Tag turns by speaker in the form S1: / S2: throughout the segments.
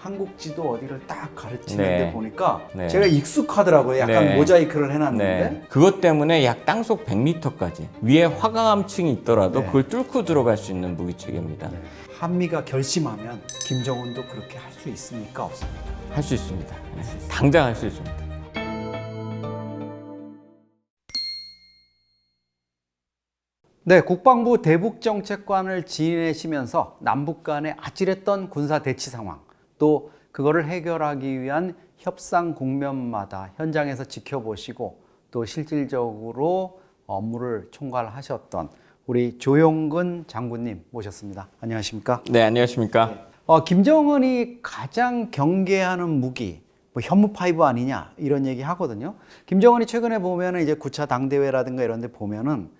S1: 한국지도 어디를 딱 가르치는데
S2: 네.
S1: 보니까
S2: 네.
S1: 제가 익숙하더라고요. 약간
S2: 네.
S1: 모자이크를 해놨는데.
S2: 네. 그것 때문에 약 땅속 100m까지 위에 화강암층이 있더라도
S1: 네.
S2: 그걸 뚫고 들어갈 수 있는 무기체계입니다.
S1: 네. 한미가 결심하면 김정은도 그렇게 할 수 있습니까? 없습니까?
S2: 할 수 있습니다. 네. 당장 할 수 있습니다.
S1: 네, 국방부 대북정책관을 지내시면서 남북 간의 아찔했던 군사 대치 상황, 또 그거를 해결하기 위한 협상 국면마다 현장에서 지켜보시고 또 실질적으로 업무를 총괄하셨던 우리 조용근 장군님 모셨습니다. 안녕하십니까?
S2: 네, 안녕하십니까?
S1: 김정은이 가장 경계하는 무기, 뭐 현무5 아니냐 이런 얘기 하거든요. 김정은이 최근에 보면은 이제 9차 당대회라든가 이런 데 보면은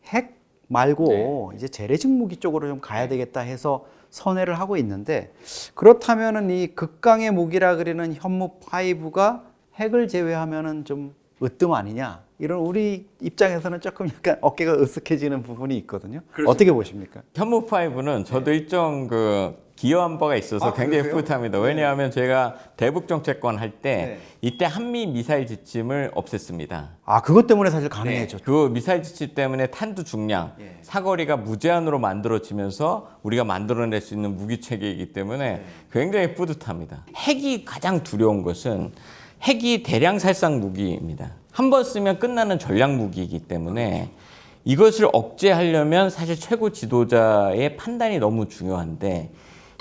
S1: 핵 말고 이제 재래식 무기 쪽으로 좀 가야 되겠다 해서 선회를 하고 있는데, 그렇다면은 이 극강의 무기라 그리는 현무5가 핵을 제외하면은 좀 으뜸 아니냐, 이런 우리 입장에서는 조금 약간 어깨가 으쓱해지는 부분이 있거든요. 그렇습니다. 어떻게 보십니까?
S2: 현무5는 저도 일정 기여한 바가 있어서 굉장히
S1: 그러세요?
S2: 뿌듯합니다. 왜냐하면 제가 대북정책관 할 때
S1: 네.
S2: 이때 한미 미사일 지침을 없앴습니다.
S1: 그것 때문에 사실 가능해졌죠.
S2: 그 미사일 지침 때문에 탄두 중량, 사거리가 무제한으로 만들어지면서 우리가 만들어낼 수 있는 무기 체계이기 때문에 굉장히 뿌듯합니다. 핵이 가장 두려운 것은 핵이 대량 살상 무기입니다. 한 번 쓰면 끝나는 전략 무기이기 때문에 이것을 억제하려면 사실 최고 지도자의 판단이 너무 중요한데,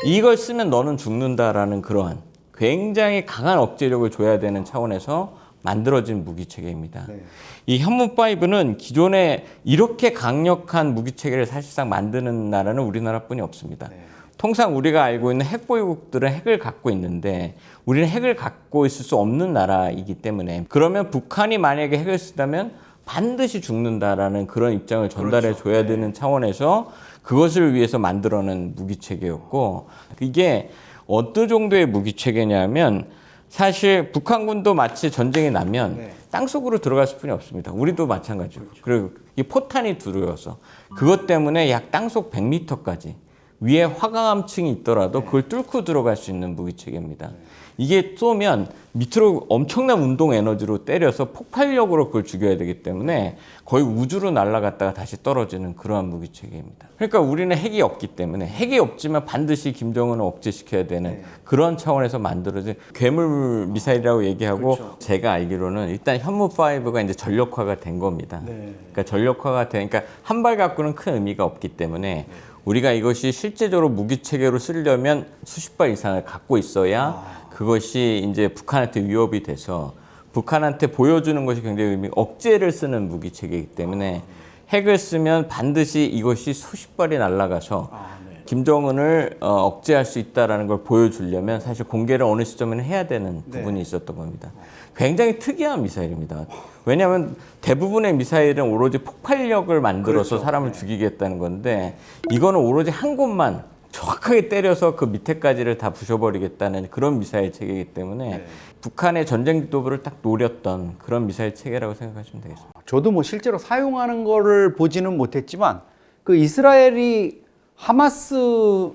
S2: 이걸 쓰면 너는 죽는다라는 그러한 굉장히 강한 억제력을 줘야 되는 차원에서 만들어진 무기체계입니다.
S1: 네.
S2: 이 현무5는 기존에 이렇게 강력한 무기체계를 사실상 만드는 나라는 우리나라뿐이 없습니다.
S1: 네.
S2: 통상 우리가 알고 있는 핵보유국들은 핵을 갖고 있는데 우리는 핵을 갖고 있을 수 없는 나라이기 때문에, 그러면 북한이 만약에 핵을 쓰다면 반드시 죽는다라는 그런 입장을 전달해 줘야 되는 차원에서 그것을 위해서 만들어낸 무기체계였고, 이게 어떤 정도의 무기체계냐면 사실 북한군도 마치 전쟁이 나면 땅속으로 들어갈 뿐이 없습니다. 우리도 마찬가지고. 그리고 이 포탄이 두려워서 그것 때문에 약 땅속 100m까지 위에 화강암층이 있더라도 그걸 뚫고 들어갈 수 있는 무기체계입니다. 이게 쏘면 밑으로 엄청난 운동 에너지로 때려서 폭발력으로 그걸 죽여야 되기 때문에 거의 우주로 날아갔다가 다시 떨어지는 그러한 무기체계입니다. 그러니까 우리는 핵이 없기 때문에, 핵이 없지만 반드시 김정은을 억제시켜야 되는 그런 차원에서 만들어진 괴물 미사일이라고 얘기하고,
S1: 그렇죠.
S2: 제가 알기로는 일단 현무5가 이제 전력화가 된 겁니다. 그러니까 전력화가 되니까 한 발 갖고는 큰 의미가 없기 때문에 우리가 이것이 실제적으로 무기체계로 쓰려면 수십 발 이상을 갖고 있어야 그것이 이제 북한한테 위협이 돼서 북한한테 보여주는 것이 굉장히 억제를 쓰는 무기체계이기 때문에 핵을 쓰면 반드시 이것이 수십 발이 날아가서 김정은을 억제할 수 있다는 걸 보여주려면 사실 공개를 어느 시점에는 해야 되는 부분이 있었던 겁니다. 굉장히 특이한 미사일입니다. 왜냐하면 대부분의 미사일은 오로지 폭발력을 만들어서 사람을 죽이겠다는 건데, 이거는 오로지 한 곳만 정확하게 때려서 그 밑에까지를 다 부셔버리겠다는 그런 미사일 체계이기 때문에 북한의 전쟁 지도부를 딱 노렸던 그런 미사일 체계라고 생각하시면 되겠습니다.
S1: 저도 뭐 실제로 사용하는 거를 보지는 못했지만 그 이스라엘이 하마스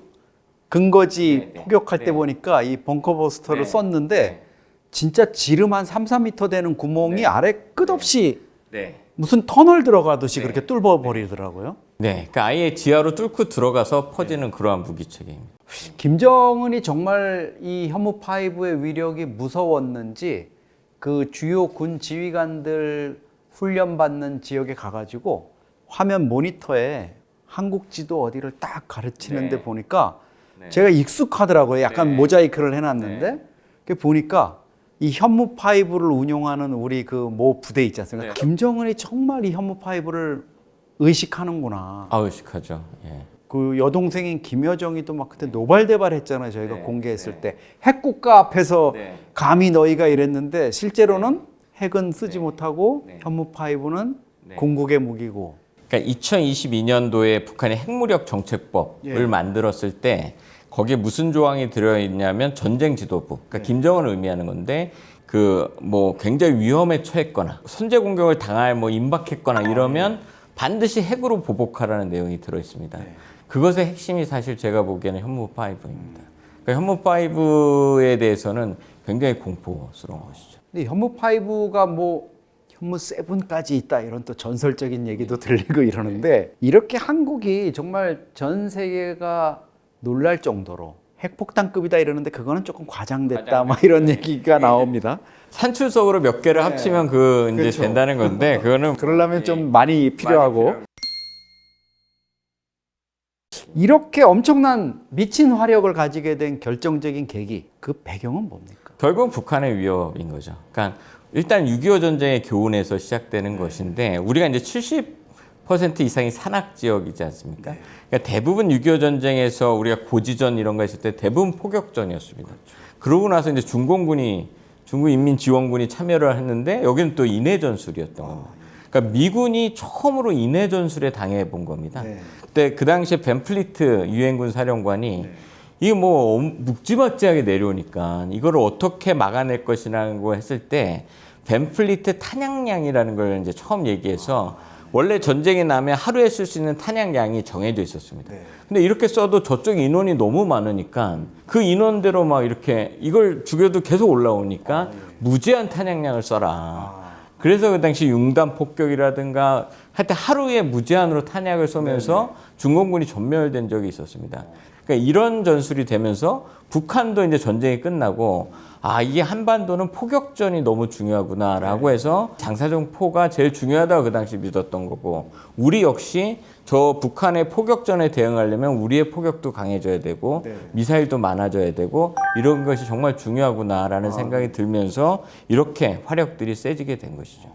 S1: 근거지 포격할 때 보니까 이 벙커버스터를 썼는데 진짜 지름 한 3, 4m 되는 구멍이 아래 끝없이 무슨 터널 들어가듯이 그렇게 뚫어버리더라고요.
S2: 네, 그러니까 아예 지하로 뚫고 들어가서 퍼지는 그러한 무기체계입니다.
S1: 김정은이 정말 이 현무5의 위력이 무서웠는지 그 주요 군 지휘관들 훈련받는 지역에 가가지고 화면 모니터에 한국지도 어디를 딱 가르치는데 보니까 제가 익숙하더라고요. 약간 모자이크를 해놨는데 그게 보니까 이 현무5를 운용하는 우리 그 모 부대 있지 않습니까? 김정은이 정말 이 현무5를 의식하는구나.
S2: 의식하죠. 예.
S1: 그 여동생인 김여정이도 막 그때 노발대발 했잖아요. 저희가 공개했을 때 핵국가 앞에서 감히 너희가 이랬는데 실제로는 핵은 쓰지 못하고 현무5는 공국의 무기고.
S2: 그러니까 2022년도에 북한의 핵무력 정책법을 만들었을 때 거기에 무슨 조항이 들어있냐면 전쟁 지도부, 그러니까 김정은을 의미하는 건데, 그 뭐 굉장히 위험에 처했거나 선제 공격을 당할 뭐 임박했거나 이러면 반드시 핵으로 보복하라는 내용이 들어 있습니다. 그것의 핵심이 사실 제가 보기에는 현무5입니다. 그러니까 현무5에 대해서는 굉장히 공포스러운 것이죠.
S1: 근데 현무5가 뭐 현무7까지 있다 이런 또 전설적인 얘기도 들리고 이러는데 이렇게 한국이 정말 전 세계가 놀랄 정도로 핵폭탄급이다 이러는데 그거는 조금 과장됐다 막 이런 얘기가 나옵니다.
S2: 산출석으로 몇 개를 합치면 그 이제
S1: 그렇죠.
S2: 된다는 건데 그거는
S1: 그러려면 좀 많이 필요하고 이렇게 엄청난 미친 화력을 가지게 된 결정적인 계기 그 배경은 뭡니까?
S2: 결국은 북한의 위협인 거죠. 그러니까 일단 6.25 전쟁의 교훈에서 시작되는 것인데 우리가 이제 70% 이상이 산악 지역이지 않습니까? 그러니까 대부분 6.25 전쟁에서 우리가 고지전 이런 거 했을 때 대부분 포격전이었습니다. 그러고 나서 이제 중국인민지원군이 참여를 했는데 여기는 또 인해 전술이었던 겁니다. 그러니까 미군이 처음으로 인해 전술에 당해 본 겁니다. 그때 그 당시에 벤플리트 유엔군 사령관이 이게 뭐 묵지막지하게 내려오니까 이걸 어떻게 막아낼 것이라고 했을 때 벤플리트 탄약량이라는 걸 이제 처음 얘기해서 원래 전쟁이 나면 하루에 쓸 수 있는 탄약량이 정해져 있었습니다. 근데 이렇게 써도 저쪽 인원이 너무 많으니까 그 인원대로 막 이렇게 이걸 죽여도 계속 올라오니까 무제한 탄약량을 써라. 그래서 그 당시 융단 폭격이라든가 하여튼 하루에 무제한으로 탄약을 쏘면서 중공군이 전멸된 적이 있었습니다. 그러니까 이런 전술이 되면서 북한도 이제 전쟁이 끝나고 이게 한반도는 포격전이 너무 중요하구나라고 해서 장사정 포가 제일 중요하다고 그 당시 믿었던 거고 우리 역시 저 북한의 포격전에 대응하려면 우리의 포격도 강해져야 되고 미사일도 많아져야 되고 이런 것이 정말 중요하구나라는 생각이 들면서 이렇게 화력들이 세지게 된 것이죠.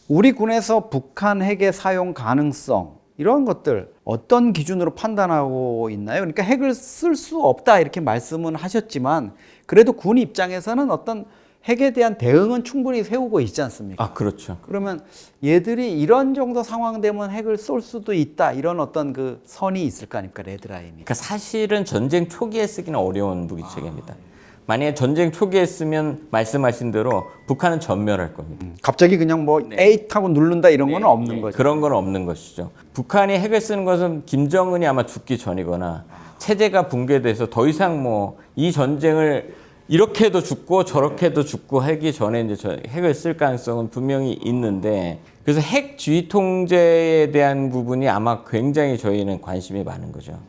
S1: 우리 군에서 북한 핵의 사용 가능성 이런 것들 어떤 기준으로 판단하고 있나요? 그러니까 핵을 쓸 수 없다 이렇게 말씀은 하셨지만 그래도 군 입장에서는 어떤 핵에 대한 대응은 충분히 세우고 있지 않습니까?
S2: 그렇죠.
S1: 그러면 얘들이 이런 정도 상황 되면 핵을 쏠 수도 있다 이런 어떤 그 선이 있을 거 아닙니까? 레드라인이.
S2: 그러니까 사실은 전쟁 초기에 쓰기는 어려운 무기체계입니다. 만약에 전쟁 초기에 쓰면 말씀하신 대로 북한은 전멸할 겁니다.
S1: 갑자기 그냥 뭐 에잇 하고 누른다 이런 건 없는 거죠.
S2: 그런 건 없는 것이죠. 북한이 핵을 쓰는 것은 김정은이 아마 죽기 전이거나 체제가 붕괴돼서 더 이상 뭐 이 전쟁을 이렇게 해도 죽고 저렇게 해도 죽고 하기 전에 이제 핵을 쓸 가능성은 분명히 있는데 그래서 핵 지휘 통제에 대한 부분이 아마 굉장히 저희는 관심이 많은 거죠.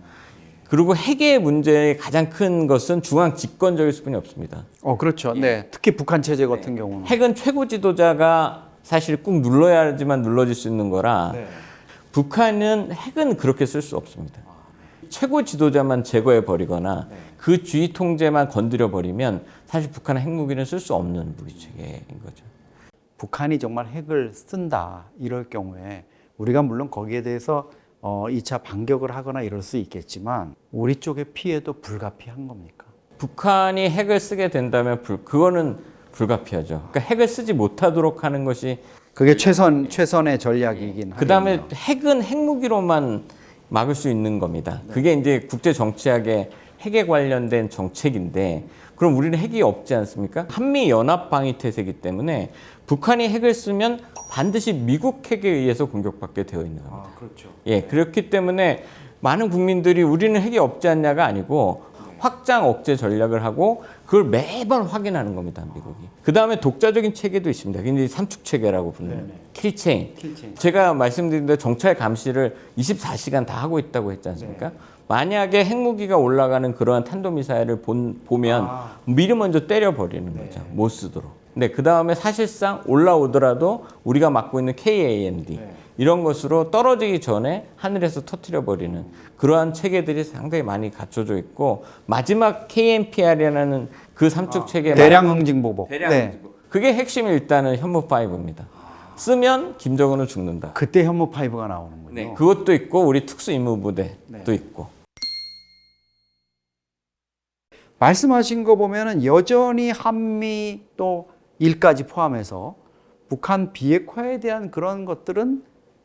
S2: 그리고 핵의 문제의 가장 큰 것은 중앙 집권적일 수뿐이 없습니다.
S1: 그렇죠. 네. 특히 북한 체제 같은 경우는.
S2: 핵은 최고 지도자가 사실 꼭 눌러야지만 눌러질 수 있는 거라 북한은 핵은 그렇게 쓸 수 없습니다. 최고 지도자만 제거해 버리거나 그 지휘 통제만 건드려 버리면 사실 북한은 핵무기는 쓸 수 없는 무기 체계인 거죠.
S1: 북한이 정말 핵을 쓴다 이럴 경우에 우리가 물론 거기에 대해서 2차 반격을 하거나 이럴 수 있겠지만 우리 쪽의 피해도 불가피한 겁니까?
S2: 북한이 핵을 쓰게 된다면 그거는 불가피하죠. 그러니까 핵을 쓰지 못하도록 하는 것이
S1: 그게 최선의 전략이긴 하겠네요.
S2: 그다음에 핵은 핵무기로만 막을 수 있는 겁니다. 그게 이제 국제 정치학의 핵에 관련된 정책인데 그럼 우리는 핵이 없지 않습니까? 한미 연합 방위 태세이기 때문에 북한이 핵을 쓰면 반드시 미국 핵에 의해서 공격받게 되어 있는 겁니다.
S1: 그렇죠.
S2: 예, 그렇기 때문에 많은 국민들이 우리는 핵이 없지 않냐가 아니고 확장 억제 전략을 하고 그걸 매번 확인하는 겁니다, 미국이. 그 다음에 독자적인 체계도 있습니다. 굉장히 삼축 체계라고 부르는 킬체인. 제가 말씀드린 대로 정찰 감시를 24시간 다 하고 있다고 했지 않습니까? 만약에 핵무기가 올라가는 그러한 탄도미사일을 보면 미리 먼저 때려버리는 거죠. 못 쓰도록. 네, 그 다음에 사실상 올라오더라도 우리가 맡고 있는 KAMD 이런 것으로 떨어지기 전에 하늘에서 터뜨려버리는 그러한 체계들이 상당히 많이 갖춰져 있고 마지막 KMPR이라는 그 삼축 체계
S1: 대량 응징보복. 네.
S2: 그게 핵심이 일단은 현무5입니다. 쓰면 김정은은 죽는다.
S1: 그때 현무5가 나오는군요.
S2: 네, 그것도 있고 우리 특수임무부대도 있고.
S1: 말씀하신 거 보면은 여전히 한미 또 일까지 포함해서 북한 비핵화에 대한 그런 것들은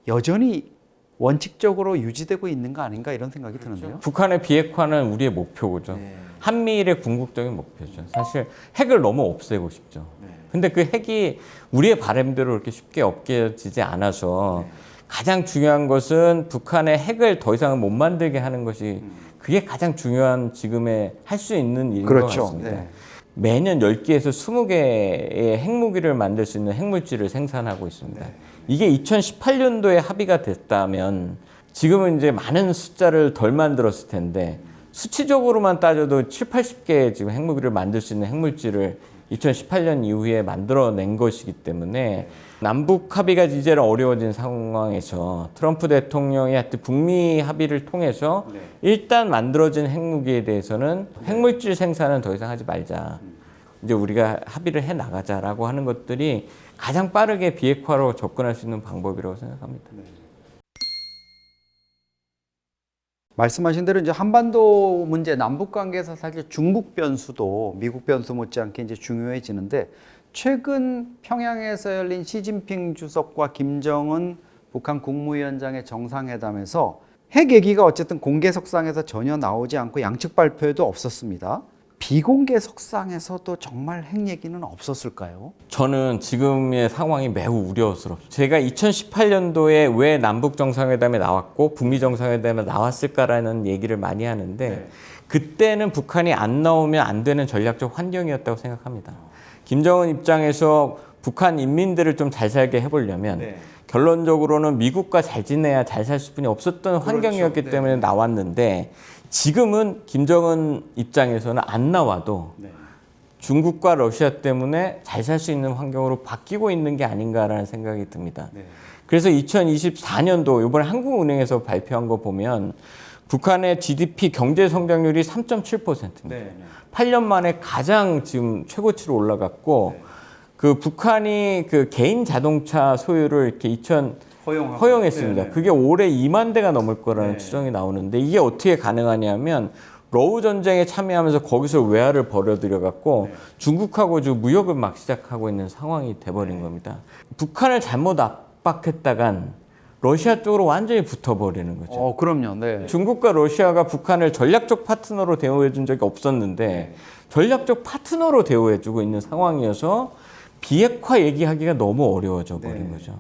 S1: 여전히 원칙적으로 유지되고 있는 거 아닌가 이런 생각이 드는데요.
S2: 북한의 비핵화는 우리의 목표죠. 한미일의 궁극적인 목표죠. 사실 핵을 너무 없애고 싶죠. 근데 그 핵이 우리의 바람대로 그렇게 쉽게 없게지지 않아서 가장 중요한 것은 북한의 핵을 더 이상 못 만들게 하는 것이 그게 가장 중요한 지금의 할 수 있는 일인
S1: 그렇죠.
S2: 것 같습니다.
S1: 네.
S2: 매년 10개에서 20개의 핵무기를 만들 수 있는 핵물질을 생산하고 있습니다. 이게 2018년도에 합의가 됐다면 지금은 이제 많은 숫자를 덜 만들었을 텐데 수치적으로만 따져도 7, 80개의 지금 핵무기를 만들 수 있는 핵물질을 2018년 이후에 만들어낸 것이기 때문에 남북 합의가 이제는 어려워진 상황에서 트럼프 대통령이 하여튼 북미 합의를 통해서 일단 만들어진 핵무기에 대해서는 핵물질 생산은 더 이상 하지 말자. 이제 우리가 합의를 해 나가자라고 하는 것들이 가장 빠르게 비핵화로 접근할 수 있는 방법이라고 생각합니다.
S1: 말씀하신 대로 이제 한반도 문제, 남북 관계에서 사실 중국 변수도 미국 변수 못지않게 이제 중요해지는데 최근 평양에서 열린 시진핑 주석과 김정은 북한 국무위원장의 정상회담에서 핵 얘기가 어쨌든 공개석상에서 전혀 나오지 않고 양측 발표에도 없었습니다. 비공개석상에서도 정말 핵 얘기는 없었을까요?
S2: 저는 지금의 상황이 매우 우려스럽습니다. 제가 2018년도에 왜 남북 정상회담에 나왔고 북미 정상회담에 나왔을까라는 얘기를 많이 하는데 그때는 북한이 안 나오면 안 되는 전략적 환경이었다고 생각합니다. 김정은 입장에서 북한 인민들을 좀 잘 살게 해보려면 결론적으로는 미국과 잘 지내야 잘 살 수뿐이 없었던 환경이었기 때문에 나왔는데 지금은 김정은 입장에서는 안 나와도 중국과 러시아 때문에 잘 살 수 있는 환경으로 바뀌고 있는 게 아닌가라는 생각이 듭니다. 그래서 2024년도 이번에 한국은행에서 발표한 거 보면 북한의 GDP 경제 성장률이 3.7%입니다. 8년 만에 가장 지금 최고치로 올라갔고 그 북한이 그 개인 자동차 소유를 이렇게 허용했습니다. 그게 올해 2만 대가 넘을 거라는 추정이 나오는데 이게 어떻게 가능하냐면 러우 전쟁에 참여하면서 거기서 외화를 벌어들여 갖고 중국하고 지금 무역을 막 시작하고 있는 상황이 돼버린 겁니다. 북한을 잘못 압박했다간 러시아 쪽으로 완전히 붙어버리는 거죠.
S1: 그럼요. 네.
S2: 중국과 러시아가 북한을 전략적 파트너로 대우해 준 적이 없었는데 전략적 파트너로 대우해주고 있는 상황이어서 비핵화 얘기하기가 너무 어려워져 버린 거죠.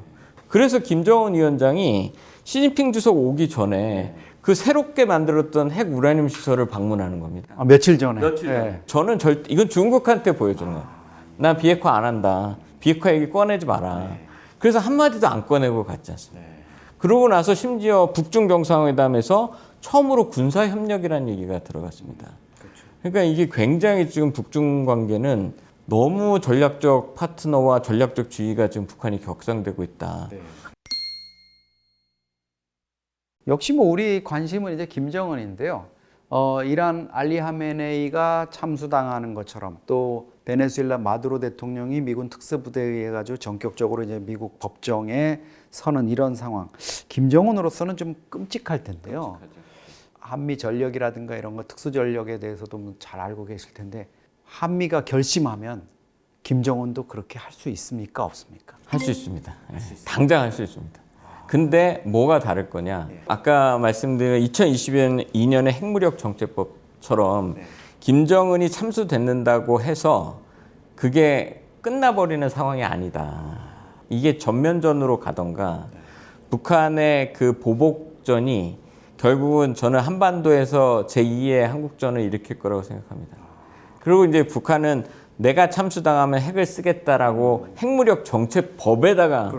S2: 그래서 김정은 위원장이 시진핑 주석 오기 전에 그 새롭게 만들었던 핵 우라늄 시설을 방문하는 겁니다.
S1: 며칠 전에.
S2: 저는 이건 중국한테 보여주는 거예요. 난 비핵화 안 한다. 비핵화 얘기 꺼내지 마라. 그래서 한마디도 안 꺼내고 갔지 않습니까? 그러고 나서 심지어 북중 정상회담에서 처음으로 군사협력이라는 얘기가 들어갔습니다. 그러니까 이게 굉장히 지금 북중 관계는 너무 전략적 파트너와 전략적 지위가 지금 북한이 격상되고 있다.
S1: 역시 뭐 우리 관심은 이제 김정은인데요. 이란 알리 하메네이가 참수당하는 것처럼 또 베네수엘라 마두로 대통령이 미군 특수부대에 의해 가지고 전격적으로 이제 미국 법정에 서는 이런 상황. 김정은으로서는 좀 끔찍할 텐데요. 한미 전력이라든가 이런 거 특수 전력에 대해서도 잘 알고 계실 텐데 한미가 결심하면 김정은도 그렇게 할 수 있습니까? 없습니까?
S2: 할 수 있습니다. 당장 할 수 있습니다. 근데 뭐가 다를 거냐? 아까 말씀드린 2022년의 핵무력 정책법처럼 김정은이 참수됐는다고 해서 그게 끝나버리는 상황이 아니다. 이게 전면전으로 가던가 북한의 그 보복전이 결국은 저는 한반도에서 제2의 한국전을 일으킬 거라고 생각합니다. 그리고 이제 북한은 내가 참수당하면 핵을 쓰겠다라고 핵무력 정책법에다가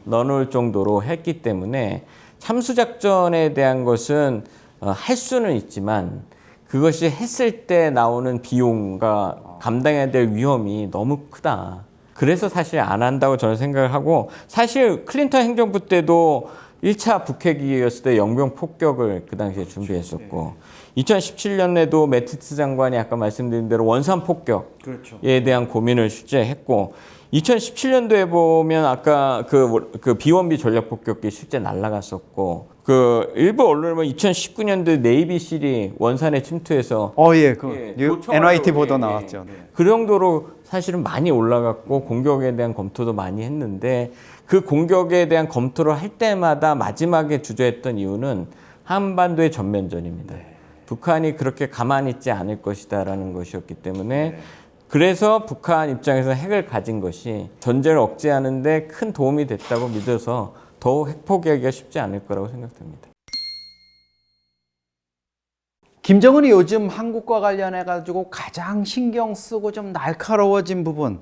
S2: 넣어놓을 정도로 했기 때문에 참수작전에 대한 것은 할 수는 있지만 그것이 했을 때 나오는 비용과 감당해야 될 위험이 너무 크다. 그래서 사실 안 한다고 저는 생각을 하고 사실 클린턴 행정부 때도 1차 북핵이었을 때 영변 폭격을 그 당시에 준비했었고 2017년에도 매티스 장관이 아까 말씀드린 대로 원산 폭격에 대한 고민을 실제 했고 2017년도에 보면 아까 그 비원비 전략 폭격기 실제 날아갔었고 그 일부 언론을 보면 2019년도에 네이비실이 원산에 침투해서
S1: NYT 보도 나왔죠.
S2: 그 정도로 사실은 많이 올라갔고 공격에 대한 검토도 많이 했는데 그 공격에 대한 검토를 할 때마다 마지막에 주저했던 이유는 한반도의 전면전입니다. 북한이 그렇게 가만히 있지 않을 것이다라는 것이었기 때문에 그래서 북한 입장에서 핵을 가진 것이 전쟁을 억제하는 데 큰 도움이 됐다고 믿어서 더욱 핵 포기하기가 쉽지 않을 거라고 생각됩니다.
S1: 김정은이 요즘 한국과 관련해 가지고 가장 신경 쓰고 좀 날카로워진 부분,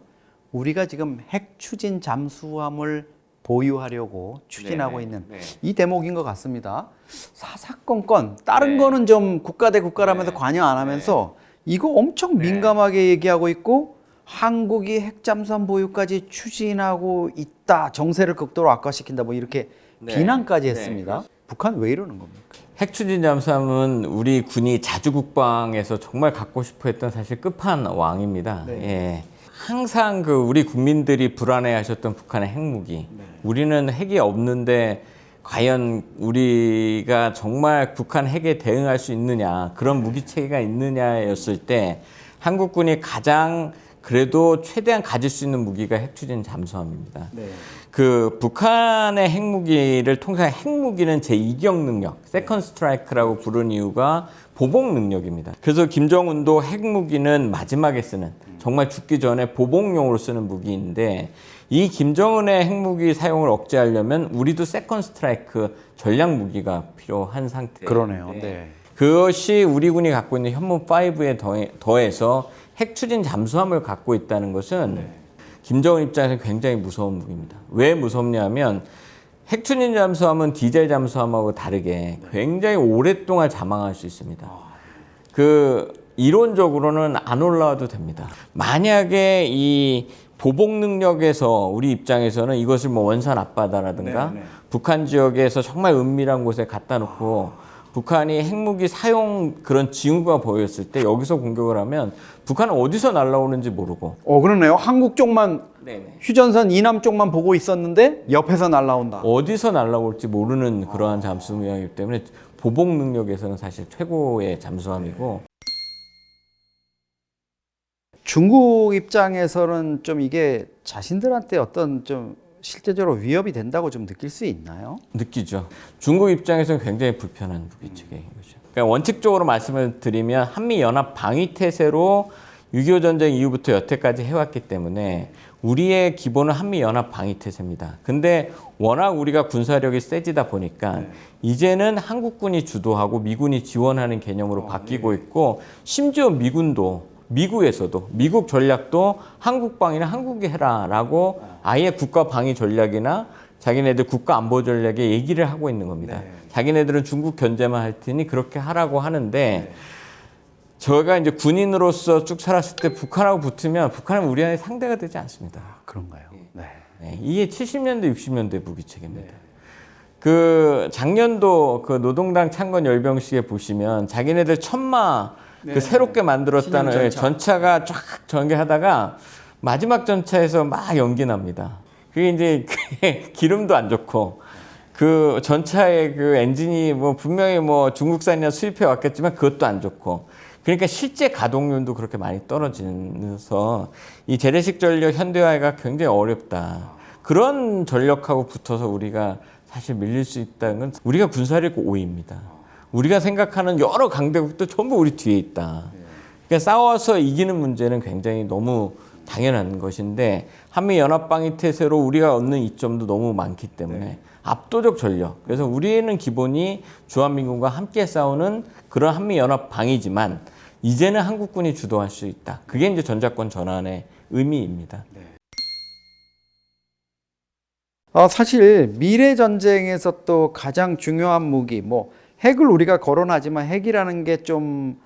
S1: 우리가 지금 핵 추진 잠수함을 보유하려고 추진하고
S2: 네,
S1: 있는
S2: 네.
S1: 이 대목인 것 같습니다. 사사건건 다른
S2: 네.
S1: 거는 좀 국가 대 국가라면서
S2: 네.
S1: 관여 안 하면서 이거 엄청 민감하게 얘기하고 있고, 한국이 핵 잠수함 보유까지 추진하고 있다, 정세를 극도로 악화시킨다, 뭐 이렇게
S2: 네.
S1: 비난까지
S2: 네,
S1: 했습니다. 북한 왜 이러는 겁니까?
S2: 핵 추진 잠수함은 우리 군이 자주국방에서 정말 갖고 싶어 했던 사실 끝판왕입니다.
S1: 네.
S2: 예. 항상 그 우리 국민들이 불안해하셨던 북한의 핵무기. 우리는 핵이 없는데 과연 우리가 정말 북한 핵에 대응할 수 있느냐, 그런 무기 체계가 있느냐였을 때 한국군이 가장 그래도 최대한 가질 수 있는 무기가 핵 추진 잠수함입니다.
S1: 네.
S2: 그 북한의 핵무기를 통해서 핵무기는 제2격 능력, 세컨드 스트라이크라고 부른 이유가 보복 능력입니다. 그래서 김정은도 핵무기는 마지막에 쓰는, 정말 죽기 전에 보복용으로 쓰는 무기인데, 이 김정은의 핵무기 사용을 억제하려면 우리도 세컨드 스트라이크 전략 무기가 필요한 상태예요.
S1: 그러네요. 네.
S2: 그것이 우리 군이 갖고 있는 현무5에 더해서 핵 추진 잠수함을 갖고 있다는 것은 김정은 입장에서 굉장히 무서운 무기입니다. 왜 무섭냐면 핵 추진 잠수함은 디젤 잠수함하고 다르게 굉장히 오랫동안 자망할 수 있습니다. 그 이론적으로는 안 올라와도 됩니다. 만약에 이 보복 능력에서 우리 입장에서는 이것을 뭐 원산 앞바다라든가 북한 지역에서 정말 은밀한 곳에 갖다 놓고 북한이 핵무기 사용 그런 징후가 보였을 때 여기서 공격을 하면 북한은 어디서 날아오는지 모르고.
S1: 그러네요. 한국 쪽만, 휴전선 이남 쪽만 보고 있었는데 옆에서 날아온다.
S2: 어디서 날아올지 모르는 그러한 잠수함이기 때문에 보복 능력에서는 사실 최고의 잠수함이고.
S1: 중국 입장에서는 좀 이게 자신들한테 어떤 좀 실제적으로 위협이 된다고 좀 느낄 수 있나요?
S2: 느끼죠. 중국 입장에서는 굉장히 불편한 무기체계인 거죠. 그러니까 원칙적으로 말씀을 드리면 한미연합 방위태세로 6.25 전쟁 이후부터 여태까지 해왔기 때문에 우리의 기본은 한미연합 방위태세입니다. 근데 워낙 우리가 군사력이 세지다 보니까 이제는 한국군이 주도하고 미군이 지원하는 개념으로 바뀌고 있고, 심지어 미국에서도 미국 전략도 한국방위는 한국이 해라라고 아예 국가 방위 전략이나 자기네들 국가 안보 전략에 얘기를 하고 있는 겁니다. 자기네들은 중국 견제만 할 테니 그렇게 하라고 하는데, 저희가 이제 군인으로서 쭉 살았을 때 북한하고 붙으면 북한은 우리한테 상대가 되지 않습니다.
S1: 그런가요? 네.
S2: 네, 이게 70년대, 60년대 무기체계입니다. 그 작년도 그 노동당 창건 열병식에 보시면 자기네들 천마 그 새롭게 만들었다는 전차가 쫙 전개하다가 마지막 전차에서 막 연기 납니다. 그게 이제 기름도 안 좋고 그 전차의 그 엔진이 뭐 분명히 뭐 중국산이나 수입해 왔겠지만 그것도 안 좋고, 그러니까 실제 가동률도 그렇게 많이 떨어지면서 이 재래식 전력 현대화가 굉장히 어렵다. 그런 전력하고 붙어서 우리가 사실 밀릴 수 있다는 건 우리가 군사력 5위입니다. 우리가 생각하는 여러 강대국도 전부 우리 뒤에 있다. 그러니까 싸워서 이기는 문제는 굉장히 너무 당연한 것인데, 한미연합방위태세로 우리가 얻는 이점도 너무 많기 때문에 압도적 전력. 그래서 우리는 기본이 주한미군과 함께 싸우는 그런 한미연합방위지만 이제는 한국군이 주도할 수 있다. 그게 이제 전작권 전환의 의미입니다.
S1: 사실 미래 전쟁에서 또 가장 중요한 무기, 뭐 핵을 우리가 거론하지만 핵이라는 게 좀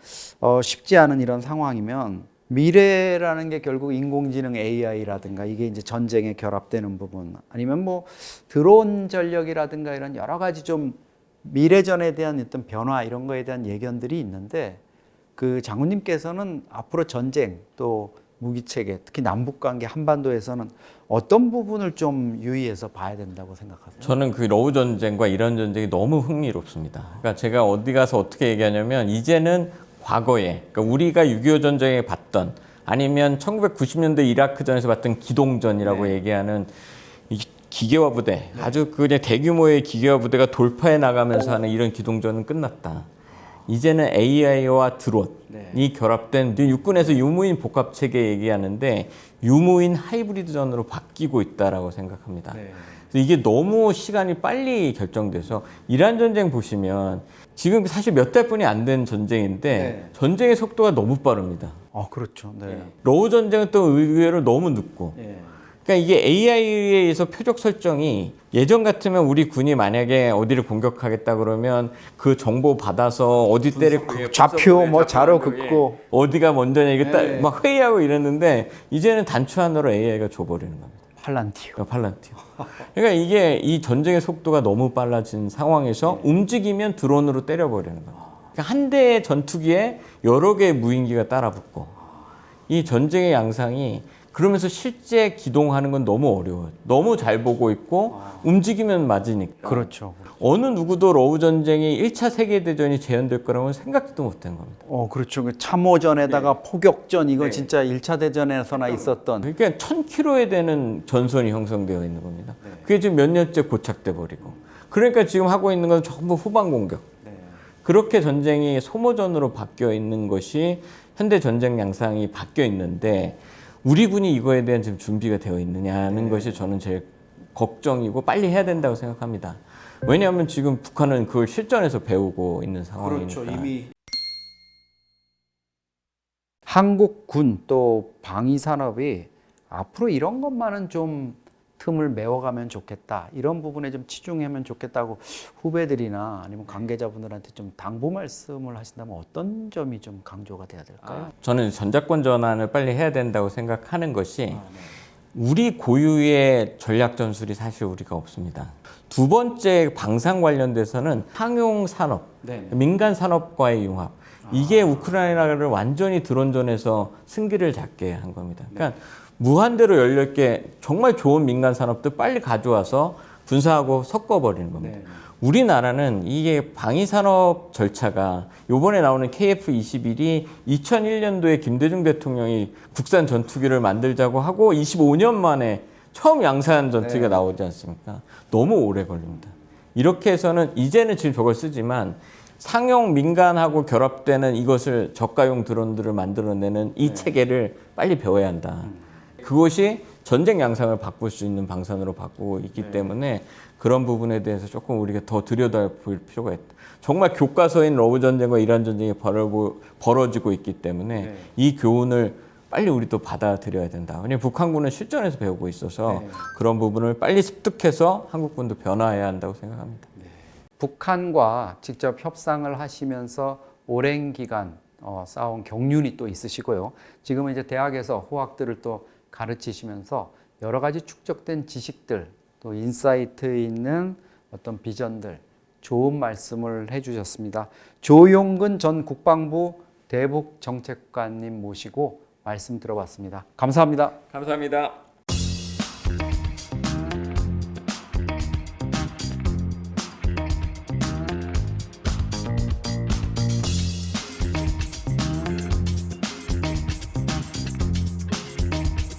S1: 쉽지 않은 이런 상황이면, 미래라는 게 결국 인공지능 AI라든가 이게 이제 전쟁에 결합되는 부분, 아니면 뭐 드론 전력이라든가 이런 여러 가지 좀 미래전에 대한 어떤 변화, 이런 거에 대한 예견들이 있는데, 그 장군님께서는 앞으로 전쟁 또 무기체계, 특히 남북관계 한반도에서는 어떤 부분을 좀 유의해서 봐야 된다고 생각하세요?
S2: 저는 그 러우 전쟁과 이런 전쟁이 너무 흥미롭습니다. 그러니까 제가 어디 가서 어떻게 얘기하냐면, 이제는 과거에, 그러니까 우리가 6.25 전쟁에 봤던, 아니면 1990년대 이라크전에서 봤던 기동전이라고 얘기하는 이 기계화 부대, 아주 그냥 대규모의 기계화 부대가 돌파해 나가면서 하는 이런 기동전은 끝났다. 이제는 AI와 드론이 결합된 육군에서 유무인 복합체계 얘기하는데 유무인 하이브리드전으로 바뀌고 있다라고 생각합니다. 이게 너무 시간이 빨리 결정돼서 이란 전쟁 보시면 지금 사실 몇 달뿐이 안 된 전쟁인데
S1: 네.
S2: 전쟁의 속도가 너무 빠릅니다.
S1: 그렇죠. 네.
S2: 러우 전쟁은 또 의외로 너무 늦고.
S1: 예.
S2: 그러니까 이게 AI에 의해서 표적 설정이 예전 같으면 우리 군이 만약에 어디를 공격하겠다 그러면 그 정보 받아서 어디 때릴 거예요.
S1: 좌표 뭐 자료 긋고
S2: 어디가 먼저냐 이게
S1: 네.
S2: 막 회의하고 이랬는데 이제는 단추하나로 AI가 줘버리는 겁니다.
S1: 팔란티오.
S2: 팔란티오. 그러니까 이게 이 전쟁의 속도가 너무 빨라진 상황에서 움직이면 드론으로 때려버리는 겁니다. 그러니까 한 대의 전투기에 여러 개의 무인기가 따라붙고 이 전쟁의 양상이 그러면서 실제 기동하는 건 너무 어려워요. 너무 잘 보고 있고 움직이면 맞으니까.
S1: 그렇죠.
S2: 어느 누구도 러우 전쟁이 1차 세계대전이 재현될 거라고는 생각도 못한 겁니다.
S1: 그렇죠. 그 참호전에다가 포격전 이거 진짜 1차 대전에서나 있었던
S2: 그러니까 1000km에 되는 전선이 형성되어 있는 겁니다. 그게 지금 몇 년째 고착돼 버리고. 그러니까 지금 하고 있는 건 전부 후방 공격. 그렇게 전쟁이 소모전으로 바뀌어 있는 것이 현대 전쟁 양상이 바뀌어 있는데 우리 군이 이거에 대한 지금 준비가 되어 있느냐는 것이 저는 제일 걱정이고 빨리 해야 된다고 생각합니다. 왜냐하면 지금 북한은 그걸 실전에서 배우고 있는 상황이니까.
S1: 그렇죠. 이미 한국 군 또 방위 산업이 앞으로 이런 것만은 좀 틈을 메워가면 좋겠다. 이런 부분에 좀 치중하면 좋겠다고 후배들이나 아니면 관계자분들한테 좀 당부 말씀을 하신다면 어떤 점이 좀 강조가 돼야 될까요?
S2: 저는 전작권 전환을 빨리 해야 된다고 생각하는 것이 우리 고유의 전략 전술이 사실 우리가 없습니다. 두 번째 방산 관련돼서는 상용 산업, 민간 산업과의 융합. 이게 우크라이나를 완전히 드론전에서 승기를 잡게 한 겁니다. 그러니까 무한대로 열렸게 정말 좋은 민간 산업도 빨리 가져와서 분사하고 섞어버리는 겁니다. 우리나라는 이게 방위산업 절차가 요번에 나오는 KF-21이 2001년도에 김대중 대통령이 국산 전투기를 만들자고 하고 25년 만에 처음 양산 전투기가 나오지 않습니까? 너무 오래 걸립니다. 이렇게 해서는 이제는 지금 저걸 쓰지만 상용 민간하고 결합되는 이것을 저가용 드론들을 만들어내는 이 체계를 빨리 배워야 한다. 그것이 전쟁 양상을 바꿀 수 있는 방산으로 바꾸고 있기 때문에 그런 부분에 대해서 조금 우리가 더 들여다볼 필요가 있다. 정말 교과서인 러우 전쟁과 이란 전쟁이 벌어지고 있기 때문에 이 교훈을 빨리 우리도 받아들여야 된다. 왜냐하면 북한군은 실전에서 배우고 있어서 그런 부분을 빨리 습득해서 한국군도 변화해야 한다고 생각합니다.
S1: 북한과 직접 협상을 하시면서 오랜 기간 쌓아온 경륜이 또 있으시고요. 지금은 이제 대학에서 호학들을 또 가르치시면서 여러 가지 축적된 지식들, 또 인사이트 있는 어떤 비전들, 좋은 말씀을 해주셨습니다. 조용근 전 국방부 대북정책관님 모시고 말씀 들어봤습니다. 감사합니다.
S2: 감사합니다.